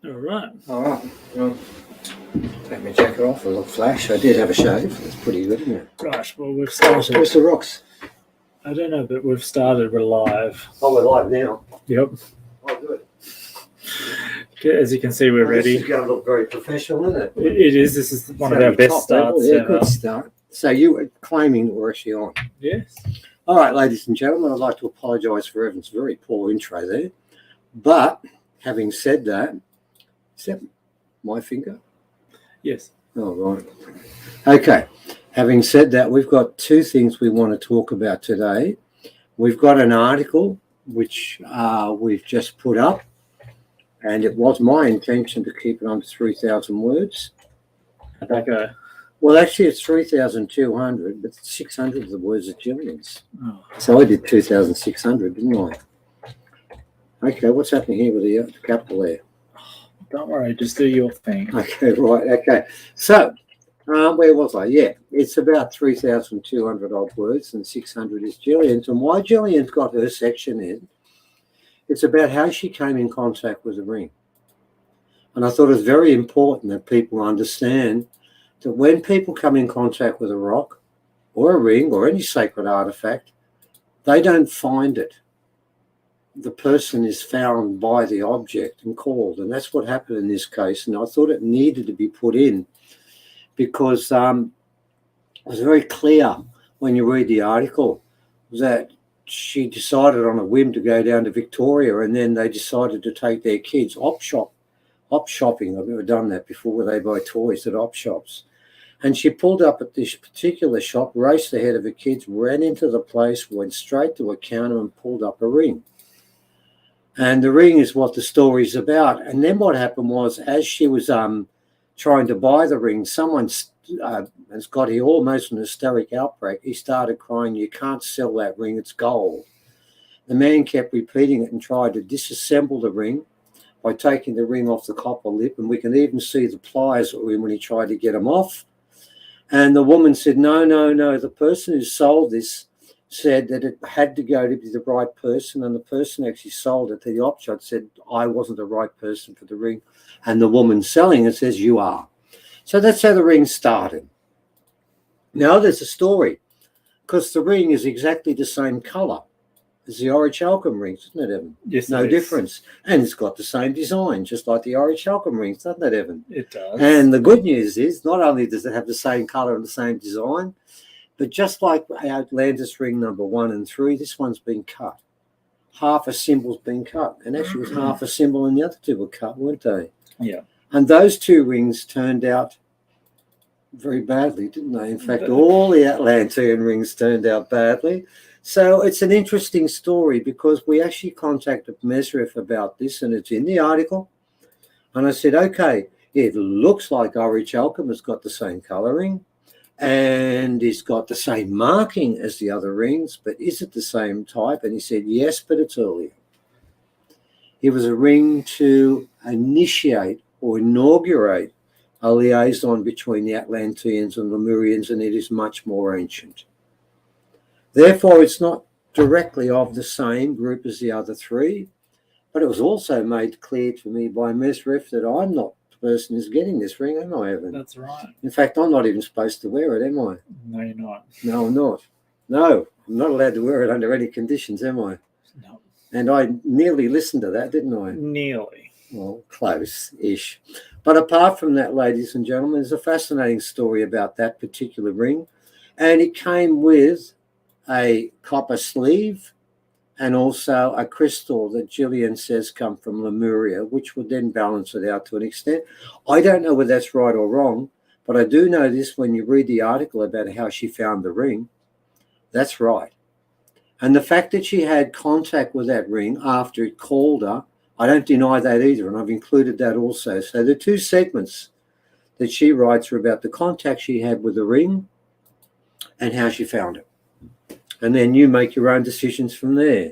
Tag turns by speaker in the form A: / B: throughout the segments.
A: All right.
B: Well, take my jacket off, a little flash. I did have a shave. It's pretty good, isn't it?
A: Right, well, we've started.
B: Where's the rocks?
A: I don't know, but we've started. We're live.
B: Oh, we're live now.
A: Yep.
B: Oh, good.
A: As you can see, we're ready.
B: This is going to look very professional, isn't it?
A: It is. This is one of our best starts
B: Yeah,
A: ever.
B: good start. So you were claiming that we're actually on.
A: Yes.
B: All right, ladies and gentlemen, I'd like to apologise for Evan's very poor intro there. But having said that, is that my finger?
A: Yes.
B: Oh, right. Okay. Having said that, we've got two things we want to talk about today. We've got an article which we've just put up, and it was my intention to keep it under 3,000 words.
A: Okay.
B: Well, actually, it's 3,200, but 600 of the words are Jillian's.
A: Oh.
B: So I did 2,600, didn't I? Okay, what's happening here with the capital there?
A: Don't worry, just do your thing.
B: Okay, right, okay. So, where was I? Yeah, it's about 3,200 odd words and 600 is Jillian's. And why Jillian's got her section in, it's about how she came in contact with the ring. And I thought it was very important that people understand that when people come in contact with a rock or a ring or any sacred artifact, they don't find it. The person is found by the object and called. And that's what happened in this case. And I thought it needed to be put in because it was very clear when you read the article that she decided on a whim to go down to Victoria, and then they decided to take their kids op shopping. I've never done that before, where they buy toys at op shops. And she pulled up at this particular shop, raced ahead of her kids, ran into the place, went straight to a counter and pulled up a ring. And the ring is what the story's about. And then what happened was, as she was trying to buy the ring, someone has got here almost an hysteric outbreak. He started crying, "You can't sell that ring, it's gold." The man kept repeating it and tried to disassemble the ring by taking the ring off the copper lip. And we can even see the pliers that were in when he tried to get them off. And the woman said, no, the person who sold this said that it had to go to be the right person, and the person actually sold it to the op shop said, I wasn't the right person for the ring. And the woman selling it says, you are. So that's how the ring started. Now there's a story, because the ring is exactly the same colour as the orichalcum rings, isn't it, Evan?
A: Yes,
B: no difference. And it's got the same design, just like the orichalcum rings, doesn't it, Evan?
A: It does.
B: And the good news is, not only does it have the same colour and the same design, but just like Atlantis ring number 1 and 3, this one's been cut. Half a symbol's been cut. And actually it was half a symbol and the other two were cut, weren't they?
A: Yeah.
B: And those two rings turned out very badly, didn't they? In fact, all the Atlantean rings turned out badly. So it's an interesting story because we actually contacted Mesrith about this, and it's in the article. And I said, okay, it looks like orichalcum has got the same colouring and it's got the same marking as the other rings, but is it the same type? And he said, yes, but it's earlier. It was a ring to initiate or inaugurate a liaison between the Atlanteans and Lemurians, and it is much more ancient. Therefore, it's not directly of the same group as the other three, but it was also made clear to me by Mesrith that I'm not the person who's getting this ring, am I, Evan?
A: That's right.
B: In fact, I'm not even supposed to wear it, am I?
A: No, you're not.
B: No, I'm not. No, I'm not allowed to wear it under any conditions, am I?
A: No.
B: And I nearly listened to that, didn't I?
A: Nearly.
B: Well, close-ish. But apart from that, ladies and gentlemen, there's a fascinating story about that particular ring. And it came with a copper sleeve and also a crystal that Jillian says come from Lemuria, which would then balance it out to an extent. I don't know whether that's right or wrong, but I do know this when you read the article about how she found the ring. That's right. And the fact that she had contact with that ring after it called her, I don't deny that either, and I've included that also. So the two segments that she writes are about the contact she had with the ring and how she found it. And then you make your own decisions from there.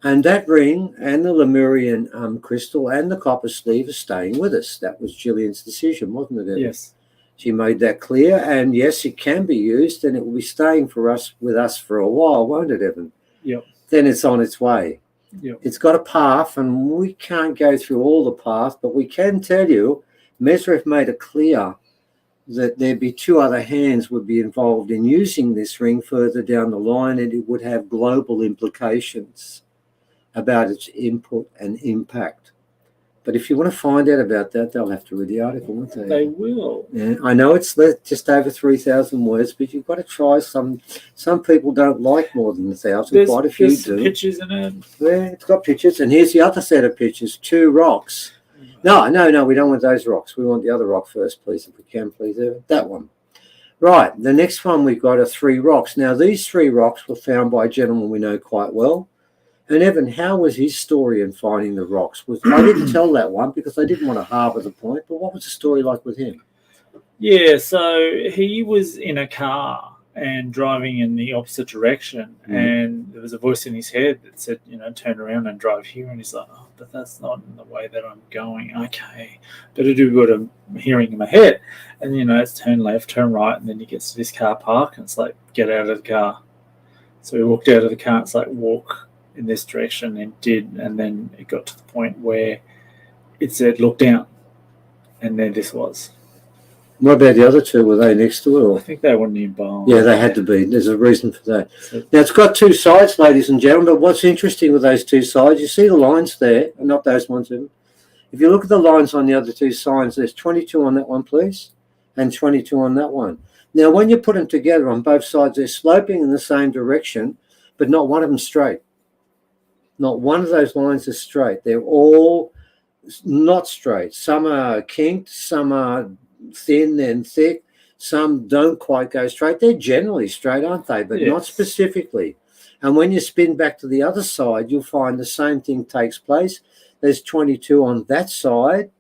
B: And that ring and the Lemurian crystal and the copper sleeve are staying with us. That was Jillian's decision, wasn't it, Evan?
A: Yes.
B: She made that clear. And yes, it can be used, and it will be staying with us for a while, won't it, Evan?
A: Yep.
B: Then it's on its way.
A: Yep.
B: It's got a path, and we can't go through all the path, but we can tell you, Mesrith made it clear that there'd be 2 other hands would be involved in using this ring further down the line, and it would have global implications about its input and impact. But if you want to find out about that, they'll have to read the article, won't they?
A: They will.
B: Yeah, I know it's just over 3,000 words, but you've got to try some. Some people don't like more than 1,000. Quite a few
A: There's
B: do.
A: pictures in it.
B: Yeah, it's got pictures. And here's the other set of pictures, 2 rocks. No, we don't want those rocks. We want the other rock first, please, if we can, please. That one. Right, the next one we've got are 3 rocks. Now, these 3 rocks were found by a gentleman we know quite well. And Evan, how was his story in finding the rocks? I didn't tell that one because I didn't want to harbour the point, but what was the story like with him?
A: Yeah, so he was in a car and driving in the opposite direction, and there was a voice in his head that said, turn around and drive here. And he's like, oh, but that's not in the way that I'm going. Okay, better do good. I'm hearing in my head. And, it's turn left, turn right, and then he gets to this car park, and it's like, get out of the car. So he walked out of the car, and it's like, walk in this direction, and did, and then it got to the point where it said, look down. And then this was.
B: What about the other 2? Were they next to it? Or?
A: I think they were nearby.
B: Yeah, they had to be. There's a reason for that.
A: So,
B: now, it's got 2 sides, ladies and gentlemen, but what's interesting with those 2 sides, you see the lines there, and not those ones. If you look at the lines on the other 2 sides, there's 22 on that one, please, and 22 on that one. Now, when you put them together on both sides, they're sloping in the same direction, but not one of them straight. Not one of those lines is straight. They're all not straight. Some are kinked, some are thin and thick, some don't quite go straight. They're generally straight, aren't they? But not specifically. And when you spin back to the other side, you'll find the same thing takes place. There's 22 on that side.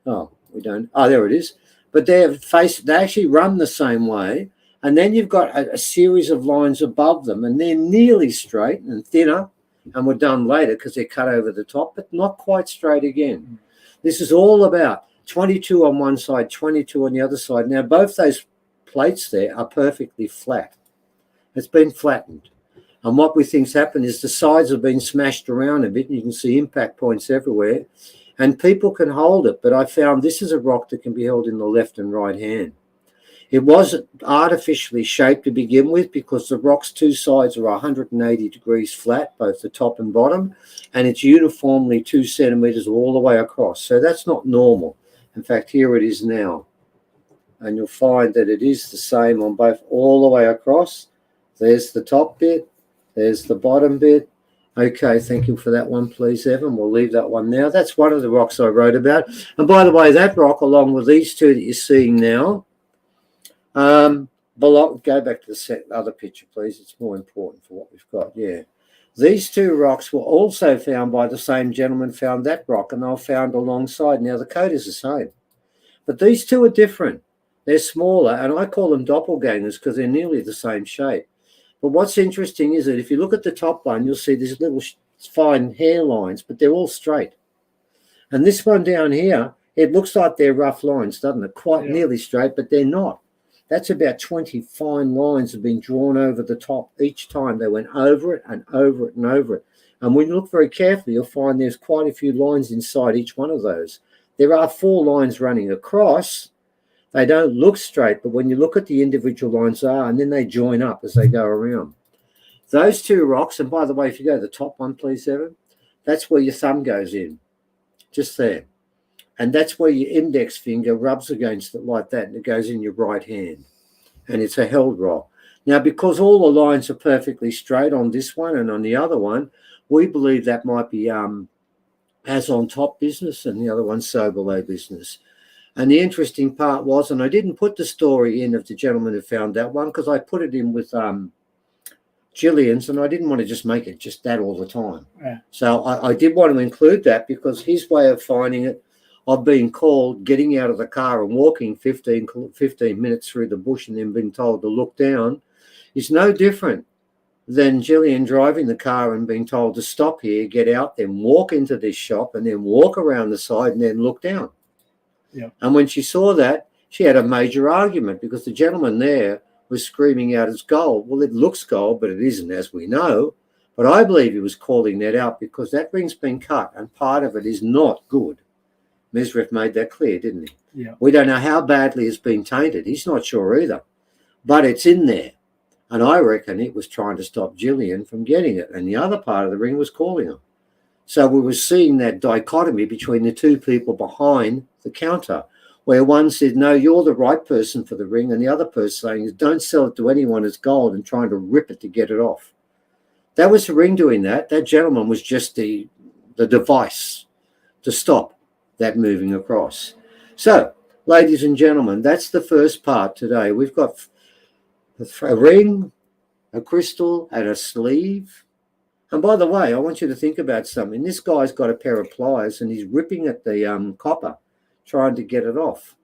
B: Oh, we don't. Oh, there it is. But they actually run the same way. And then you've got a series of lines above them, and they're nearly straight and thinner, and were done later because they're cut over the top, but not quite straight again. This is all about 22 on one side, 22 on the other side. Now, both those plates there are perfectly flat. It's been flattened. And what we think's happened is the sides have been smashed around a bit. You can see impact points everywhere. And people can hold it. But I found this is a rock that can be held in the left and right hand. It was artificially shaped to begin with because the rock's 2 sides are 180 degrees flat, both the top and bottom. And it's uniformly 2 centimetres all the way across. So that's not normal. In fact, here it is now. And you'll find that it is the same on both all the way across. There's the top bit. There's the bottom bit. Okay, thank you for that one, please, Evan. We'll leave that one now. That's one of the rocks I wrote about. And by the way, that rock, along with these 2 that you're seeing now, go back to the other picture, please. It's more important for what we've got. Yeah. These 2 rocks were also found by the same gentleman found that rock, and they were found alongside. Now, the code is the same. But these 2 are different. They're smaller, and I call them doppelgangers because they're nearly the same shape. But what's interesting is that if you look at the top one, you'll see these little fine hair lines, but they're all straight. And this one down here, it looks like they're rough lines, doesn't it? Quite nearly straight, but they're not. That's about 20 fine lines have been drawn over the top each time. They went over it and over it and over it. And when you look very carefully, you'll find there's quite a few lines inside each one of those. There are 4 lines running across. They don't look straight, but when you look at the individual lines and then they join up as they go around. Those 2 rocks, and by the way, if you go to the top one, please, Evan, that's where your thumb goes in, just there. And that's where your index finger rubs against it like that, and it goes in your right hand. And it's a held rock. Now, because all the lines are perfectly straight on this one and on the other one, we believe that might be as on top business and the other one so below business. And the interesting part was, and I didn't put the story in of the gentleman who found that one because I put it in with Jillian's, and I didn't want to just make it just that all the time.
A: Yeah.
B: So I did want to include that because his way of finding it, of being called, getting out of the car and walking 15 minutes through the bush and then being told to look down, is no different than Jillian driving the car and being told to stop here, get out, then walk into this shop and then walk around the side and then look down.
A: Yeah.
B: And when she saw that, she had a major argument because the gentleman there was screaming out it's gold. Well, it looks gold, but it isn't, as we know. But I believe he was calling that out because that ring's been cut and part of it is not good. Mesref made that clear, didn't he?
A: Yeah.
B: We don't know how badly it's been tainted. He's not sure either. But it's in there. And I reckon it was trying to stop Jillian from getting it. And the other part of the ring was calling her. So we were seeing that dichotomy between the two people behind the counter, where one said, no, you're the right person for the ring. And the other person saying, don't sell it to anyone as gold, and trying to rip it to get it off. That was the ring doing that. That gentleman was just the device to stop that moving across. So, ladies and gentlemen, that's the first part today. We've got a ring, a crystal, and a sleeve. And by the way, I want you to think about something. This guy's got a pair of pliers and he's ripping at the copper, trying to get it off.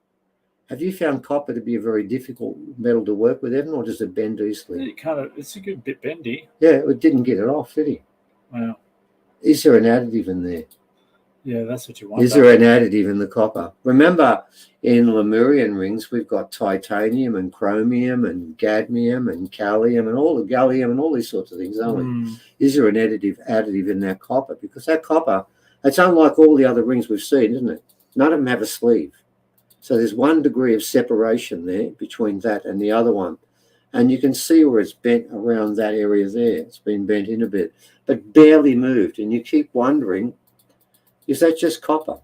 B: Have you found copper to be a very difficult metal to work with, Evan, or does it bend easily?
A: It's a good bit bendy.
B: Yeah, it didn't get it off, did he?
A: Wow.
B: Is there an additive in there?
A: Yeah, that's what you want.
B: Is there an additive in the copper? Remember, in Lemurian rings, we've got titanium and chromium and cadmium and gallium and all the gallium and all these sorts of things, aren't we? Is there an additive in that copper? Because that copper, it's unlike all the other rings we've seen, isn't it? None of them have a sleeve. So there's 1 degree of separation there between that and the other one. And you can see where it's bent around that area there. It's been bent in a bit, but barely moved. And you keep wondering, is that just copper?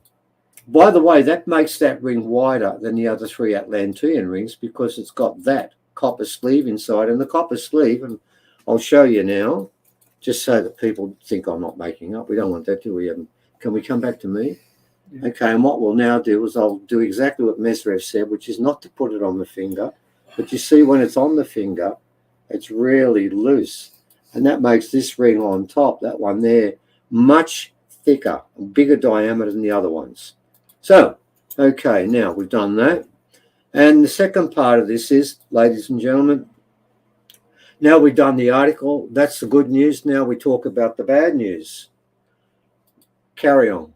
B: By the way, that makes that ring wider than the other 3 Atlantean rings because it's got that copper sleeve inside. And the copper sleeve, and I'll show you now, just so that people think I'm not making up. We don't want that, do we? Can we come back to me? Yeah. Okay, and what we'll now do is I'll do exactly what Mesref said, which is not to put it on the finger. But you see when it's on the finger, it's really loose. And that makes this ring on top, that one there, much thicker, bigger diameter than the other ones. So, okay, now we've done that. And the second part of this is, ladies and gentlemen, now we've done the article. That's the good news. Now we talk about the bad news. Carry on.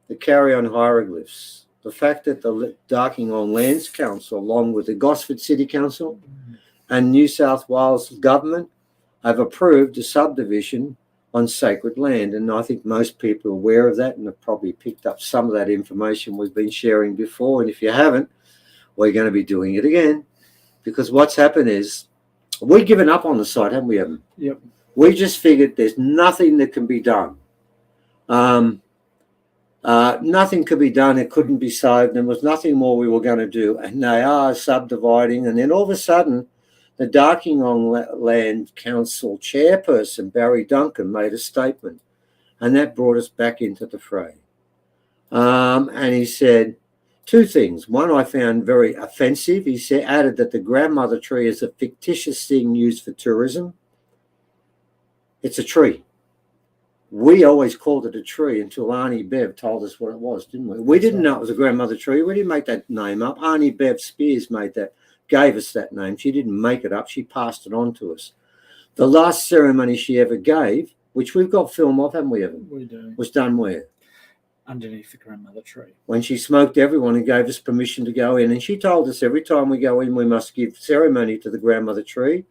B: The carry-on hieroglyphs. The fact that the Darkingham Lands Council, along with the Gosford City Council and New South Wales government, have approved a subdivision on sacred land. And I think most people are aware of that and have probably picked up some of that information we've been sharing before. And if you haven't, we're going to be doing it again. Because what's happened is, we've given up on the site, haven't we, Evan?
A: Yep.
B: We just figured there's nothing that can be done. Nothing could be done. It couldn't be saved. There was nothing more we were going to do. And they are subdividing. And then all of a sudden, the Darkingham Land Council chairperson, Barry Duncan, made a statement. And that brought us back into the fray. And he said 2 things. One I found very offensive. He added that the grandmother tree is a fictitious thing used for tourism. It's a tree. We always called it a tree until Arnie Bev told us what it was, didn't we? We didn't know it was a grandmother tree. We didn't make that name up. Arnie Bev Spears gave us that name. She didn't make it up. She passed it on to us. The last ceremony she ever gave, which we've got film of, haven't we, Evan?
A: We do.
B: Was done where?
A: Underneath the grandmother tree.
B: When she smoked everyone and gave us permission to go in. And she told us every time we go in, we must give ceremony to the grandmother tree.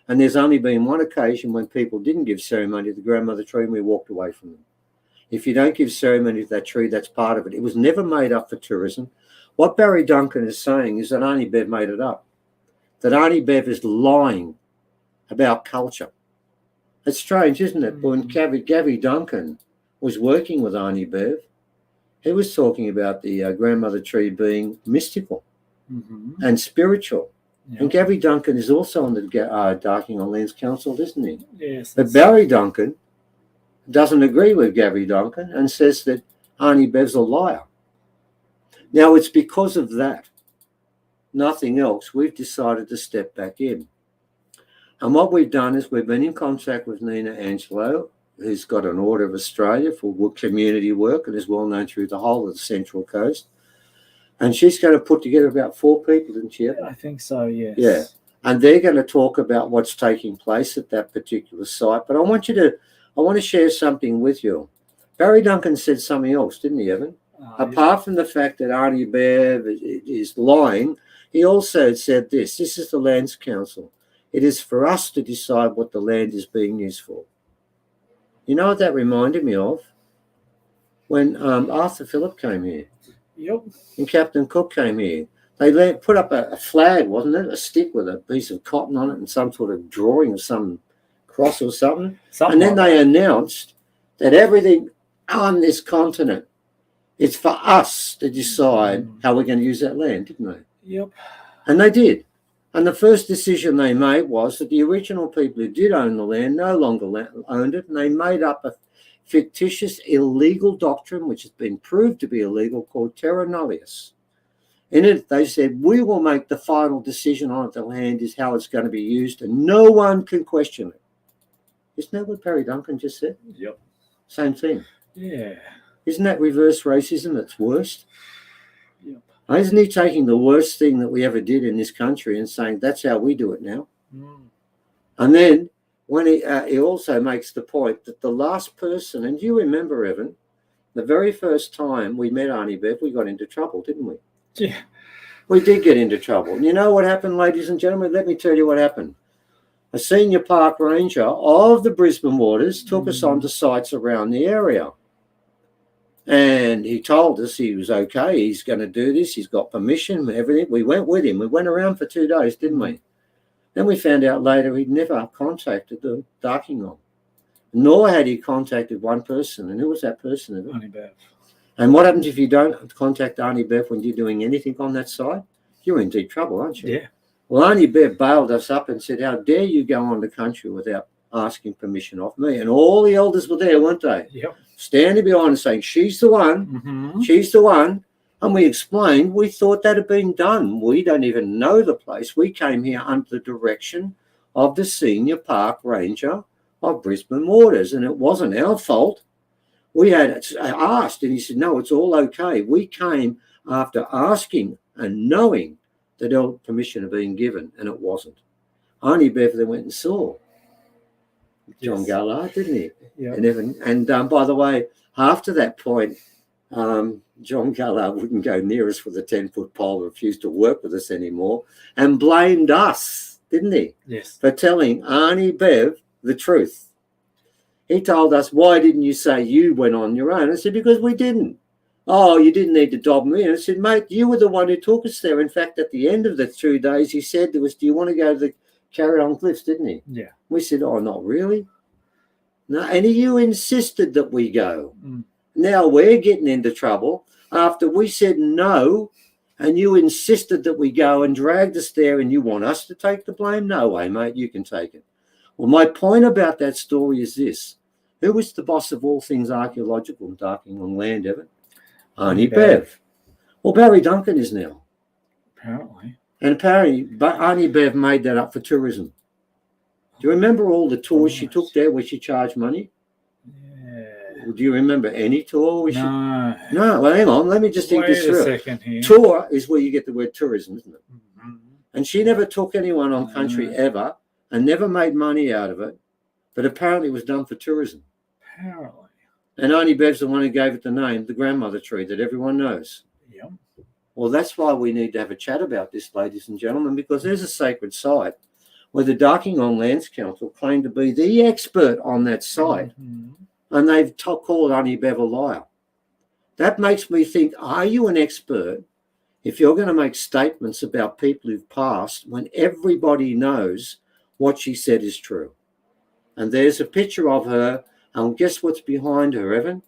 B: And there's only been one occasion when people didn't give ceremony to the grandmother tree and we walked away from them. If you don't give ceremony to that tree, that's part of it. It was never made up for tourism. What Barry Duncan is saying is that Arnie Bev made it up. That Arnie Bev is lying about culture. It's strange, isn't it? When Gavin Duncan was working with Arnie Bev, he was talking about the grandmother tree being mystical and spiritual. Yeah. And Gavin Duncan is also on the Darkingham Lands Council, isn't he?
A: Yes.
B: But Barry Duncan doesn't agree with Gavin Duncan and says that Arnie Bev's a liar. Now, it's because of that, nothing else, we've decided to step back in. And what we've done is we've been in contact with Nina Angelo, who's got an Order of Australia for community work and is well known through the whole of the Central Coast. And she's going to put together about 4 people, isn't she?
A: I think so, yes.
B: Yeah. and they're going to talk about what's taking place at that particular site. But I want to share something with you. Barry Duncan said something else, didn't he, Evan? Apart from the fact that Arnie Bev is lying, he also said this. This is the Lands Council. It is for us to decide what the land is being used for. You know what that reminded me of? When Arthur Phillip came here.
A: Yep.
B: And Captain Cook came here. They put up a flag, wasn't it? A stick with a piece of cotton on it and some sort of drawing of some cross or something. And then they announced that everything on this continent, it's for us to decide how we're going to use that land, didn't they?
A: Yep.
B: And they did. And the first decision they made was that the original people who did own the land no longer owned it, and they made up a fictitious illegal doctrine, which has been proved to be illegal, called terra nullius. In it, they said, we will make the final decision on the land is how it's going to be used, and no one can question it. Isn't that what Barry Duncan just said?
A: Yep.
B: Same thing.
A: Yeah.
B: Isn't that reverse racism at its worst?
A: Yep.
B: Isn't he taking the worst thing that we ever did in this country and saying, that's how we do it now?
A: Mm.
B: And then when he also makes the point that the last person, and you remember, Evan, the very first time we met Arnie Bev, we got into trouble, didn't we?
A: Yeah.
B: We did get into trouble. And you know what happened, ladies and gentlemen? Let me tell you what happened. A senior park ranger of the Brisbane Waters took us onto sites around the area. And he told us he was okay. He's going to do this. He's got permission and everything. We went with him. We went around for 2 days, didn't we? Then we found out later he'd never contacted the Darkingham. Nor had he contacted one person. And who was that person?
A: Arnie Bev.
B: And what happens if you don't contact Arnie Bev when you're doing anything on that site? You're in deep trouble, aren't you?
A: Yeah.
B: Well, Arnie Bev bailed us up and said, how dare you go on the country without asking permission off me? And all the elders were there, weren't they?
A: Yep.
B: Standing behind us saying, she's the one, she's the one. And we explained, we thought that had been done. We don't even know the place. We came here under the direction of the senior park ranger of Brisbane Waters, and it wasn't our fault. We had asked, and he said, no, it's all okay. We came after asking and knowing that all permission had been given, and it wasn't. Arnie Bev then went and saw John Gallard, didn't he?
A: Yeah.
B: And by the way, after that point, John Gallard wouldn't go near us with a 10-foot pole, refused to work with us anymore, and blamed us, didn't he?
A: Yes.
B: For telling Arnie Bev the truth. He told us, why didn't you say you went on your own? I said, because we didn't. Oh, you didn't need to dob me. And I said, mate, you were the one who took us there. In fact, at the end of the 2 days, he said to us, do you want to go to the Carry-On Cliffs, didn't he?
A: Yeah.
B: We said, oh, not really. No, and you insisted that we go. Now we're getting into trouble after we said no, and you insisted that we go and dragged us there, and you want us to take the blame? No way, mate, you can take it. Well, my point about that story is this. Who was the boss of all things archaeological in Darkingham land, Evan? Arnie Bev. Well, Barry Duncan is now.
A: Apparently.
B: And apparently, Arnie Bev made that up for tourism. Do you remember all the tours she took there where she charged money?
A: Yeah.
B: Do you remember any tour?
A: No.
B: No, well, hang on. Let me just think this through.
A: Wait a second here.
B: Tour is where you get the word tourism, isn't it? And she never took anyone on country ever and never made money out of it, but apparently it was done for tourism.
A: Apparently.
B: And Arnie Bev's the one who gave it the name, the grandmother tree that everyone knows.
A: Yep.
B: Well, that's why we need to have a chat about this, ladies and gentlemen, because there's a sacred site where the Darkingham Lands Council claimed to be the expert on that site, and they've called Arnie Bev a liar. That makes me think, are you an expert if you're going to make statements about people who've passed when everybody knows what she said is true? And there's a picture of her, and guess what's behind her, Evan?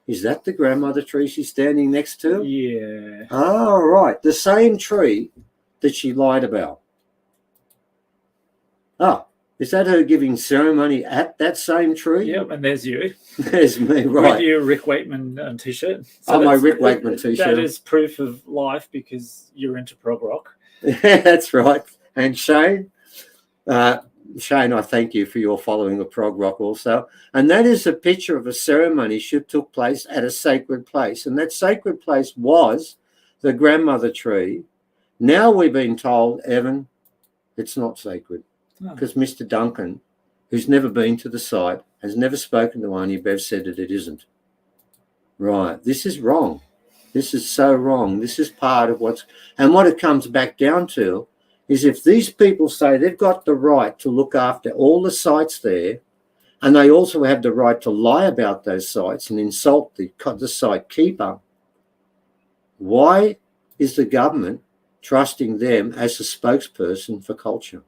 B: Is that the grandmother tree she's standing next to?
A: Yeah.
B: Oh, right. The same tree that she lied about. Oh, is that her giving ceremony at that same tree?
A: Yep, and there's you.
B: There's me, right.
A: With your Rick Wakeman t-shirt.
B: So my Rick Wakeman t-shirt.
A: That is proof of life because you're into prog rock.
B: That's right. And Shane, I thank you for your following of prog rock also. And that is a picture of a ceremony she took place at a sacred place. And that sacred place was the grandmother tree. Now we've been told, Evan, It's not sacred.
A: No.
B: Because Mr. Duncan, who's never been to the site, has never spoken to Arnie Bev, said that it isn't. Right. This is wrong. This is so wrong. This is part of what it comes back down to is if these people say they've got the right to look after all the sites there, and they also have the right to lie about those sites and insult the site keeper, why is the government trusting them as a spokesperson for culture?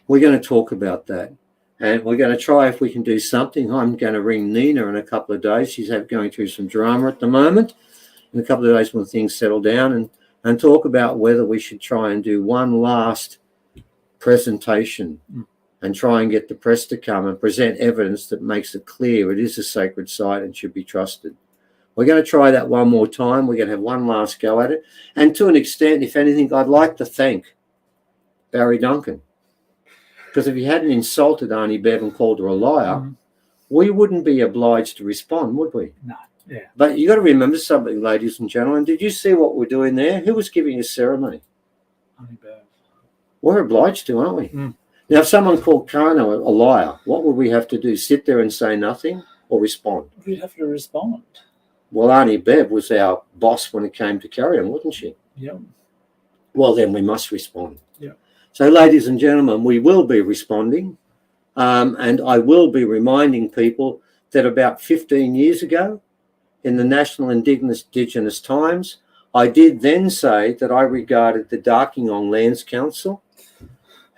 B: We're going to talk about that. And we're going to try if we can do something. I'm going to ring Nina in a couple of days. She's going through some drama at the moment. In a couple of days when things settle down and talk about whether we should try and do one last presentation and try and get the press to come and present evidence that makes it clear it is a sacred site and should be trusted. We're going to try that one more time. We're going to have one last go at it. And to an extent, if anything, I'd like to thank Barry Duncan. Because if he hadn't insulted Arnie Bev and called her a liar, we wouldn't be obliged to respond, would we?
A: No. Yeah.
B: But you got to remember something, ladies and gentlemen. Did you see what we're doing there? Who was giving a ceremony?
A: Arnie Bev.
B: We're obliged to, aren't we? Now, if someone called Kano a liar, what would we have to do? Sit there and say nothing or respond?
A: We'd have to respond.
B: Well, Arnie Bev was our boss when it came to carry on, wasn't she?
A: Yeah.
B: Well, then we must respond.
A: Yeah.
B: So, ladies and gentlemen, we will be responding, and I will be reminding people that about 15 years ago, in the National Indigenous Times, I did then say that I regarded the Darkinong Lands Council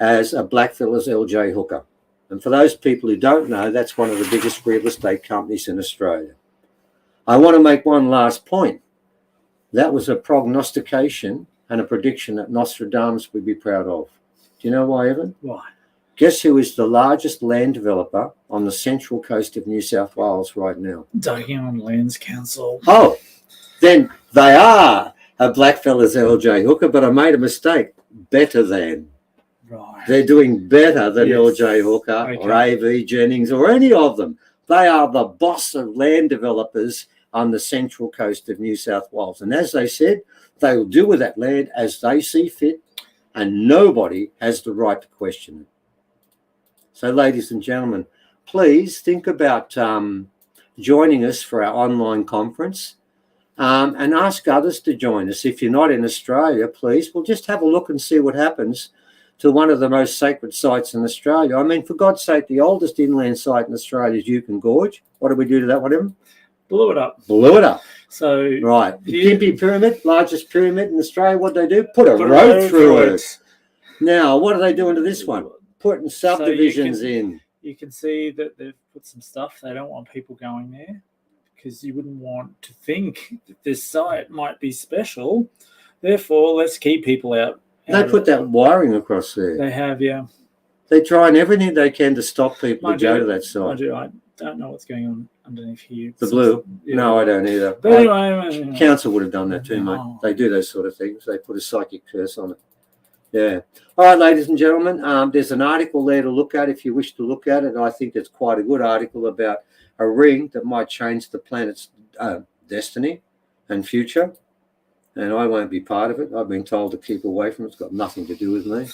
B: as a blackfellas LJ hooker. And for those people who don't know, that's one of the biggest real estate companies in Australia. I want to make one last point. That was a prognostication and a prediction that Nostradamus would be proud of. Do you know why, Evan?
A: Why?
B: Guess who is the largest land developer on the central coast of New South Wales right now?
A: Darkinong Lands Council.
B: Oh, then they are a blackfellas LJ hooker, but I made a mistake. Better than.
A: Right.
B: They're doing better than LJ Hooker or AV Jennings or any of them. They are the boss of land developers on the central coast of New South Wales. And as they said, they will do with that land as they see fit, and nobody has the right to question it. So, ladies and gentlemen, please think about joining us for our online conference and ask others to join us. If you're not in Australia, please, we'll just have a look and see what happens to one of the most sacred sites in Australia. I mean, for God's sake, the oldest inland site in Australia is Yukon Gorge. What did we do to that one, Evan?
A: Blew it up.
B: Blew it up.
A: So
B: right. The Gympie Pyramid, largest pyramid in Australia, what do they do? Put a road through it. Now, what are they doing to this one? Putting subdivisions in.
A: You can see that they've put some stuff. They don't want people going there because you wouldn't want to think that this site might be special. Therefore, let's keep people out.
B: They put that wiring across there.
A: They have, yeah.
B: They're trying everything they can to stop people to go to that site.
A: I don't know what's going on underneath here.
B: The blue? Yeah. No, I don't either.
A: But anyway,
B: council would have done that too, mate. They do those sort of things. They put a psychic curse on it. Yeah. All right, ladies and gentlemen, there's an article there to look at if you wish to look at it. I think it's quite a good article about a ring that might change the planet's destiny and future. And I won't be part of it. I've been told to keep away from it. It's got nothing to do with me.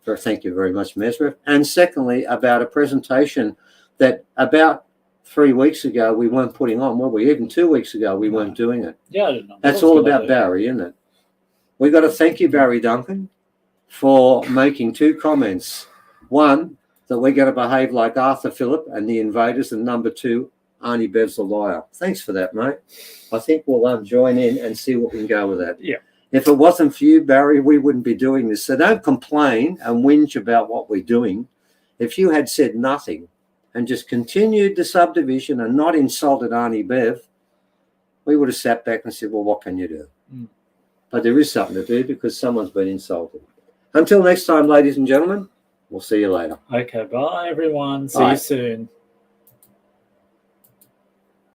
B: So thank you very much, Mesrith. And secondly, about a presentation that about 3 weeks ago we weren't putting on, were we? Even 2 weeks ago we weren't doing it.
A: Yeah, I didn't know.
B: That's all about Barry, isn't it? We've got to thank you, Barry Duncan, for making 2 comments. One, that we're going to behave like Arthur Phillip and the Invaders, and number 2, Arnie Bev's a liar. Thanks for that, mate. I think we'll join in and see what we can go with that.
A: Yeah.
B: If it wasn't for you, Barry, we wouldn't be doing this. So don't complain and whinge about what we're doing. If you had said nothing and just continued the subdivision and not insulted Arnie Bev, we would have sat back and said, well, what can you do? But there is something to do because someone's been insulted. Until next time, ladies and gentlemen, we'll see you later.
A: Okay, bye, everyone. See you soon.